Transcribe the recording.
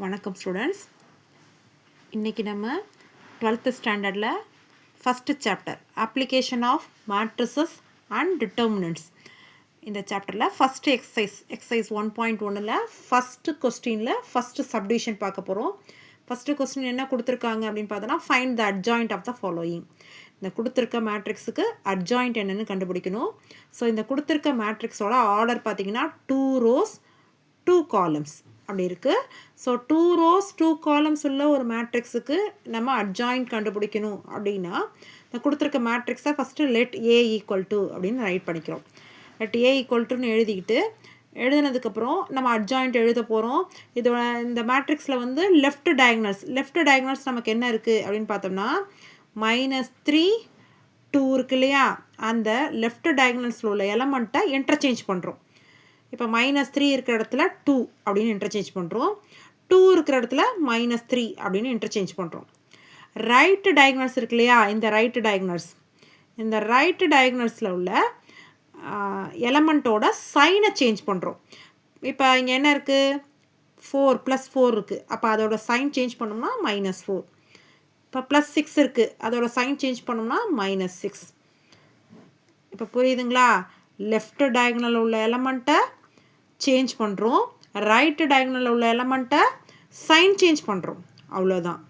வணக்கம் ஸ்டூடெண்ட்ஸ். இன்றைக்கி நம்ம 12th ஸ்டாண்டர்டில் first chapter application of matrices and determinants இந்த சாப்டரில் ஃபஸ்ட்டு எக்ஸசைஸ் 1.1ல் ஃபஸ்ட்டு கொஸ்டினில் ஃபஸ்ட்டு சப்டிவிஷன் பார்க்க போகிறோம். ஃபஸ்ட்டு கொஸ்டின் என்ன கொடுத்துருக்காங்க அப்படின்னு பார்த்தோன்னா find the adjoint of the following. இந்த கொடுத்துருக்க மேட்ரிக்ஸுக்கு அட்ஜாயிண்ட் என்னென்னு கண்டுபிடிக்கணும். ஸோ இந்த கொடுத்துருக்க மேட்ரிக்ஸோட ஆர்டர் பார்த்திங்கன்னா 2 rows 2 columns அப்படி இருக்குது. ஸோ 2 rows 2 columns உள்ள ஒரு மேட்ரிக்ஸுக்கு நம்ம அட்ஜாயிண்ட் கண்டுபிடிக்கணும் அப்படின்னா இந்த கொடுத்துருக்க மேட்ரிக்ஸை first let A equal to அப்படின்னு ரைட் பண்ணிக்கிறோம். லெட் ஏ ஈக்குவல் டுன்னு எழுதினதுக்கப்புறம் நம்ம அட்ஜாயிண்ட் எழுத போகிறோம். இதோட இந்த மேட்ரிக்ஸில் வந்து லெஃப்ட் டயக்னல்ஸ் நமக்கு என்ன இருக்குது அப்படின்னு பார்த்தோம்னா -3 2 இருக்கு இல்லையா, அந்த லெஃப்ட் டயக்னல்ஸில் உள்ள எலமெண்ட்டை இன்டர்சேஞ்ச் பண்ணுறோம். இப்போ -3 இருக்கிற இடத்துல 2 அப்படின்னு இன்டர்சேஞ்ச் பண்ணுறோம். 2 இருக்கிற இடத்துல -3 அப்படின்னு இன்டர்சேஞ்ச் பண்ணுறோம். ரைட்டு டயக்னல்ஸ் இருக்கு இல்லையா, இந்த ரைட்டு டயக்னல்ஸில் உள்ள எலமெண்ட்டோட சைனை சேஞ்ச் பண்ணுறோம். இப்போ இங்கே என்ன இருக்குது, 4 +4 இருக்குது. அப்போ அதோட சைன் சேஞ்ச் பண்ணோம்னா -4. இப்போ +6 இருக்குது, அதோட சைன் சேஞ்ச் பண்ணோம்னா -6. இப்போ புரியுதுங்களா? லெஃப்ட் டயக்னலில் உள்ள எலமெண்ட்டை சேஞ்ச் பண்ணுறோம், ரைட்டு டயக்னலில் உள்ள எலமெண்ட்டை சைன் சேஞ்ச் பண்ணுறோம், அவ்வளோதான்.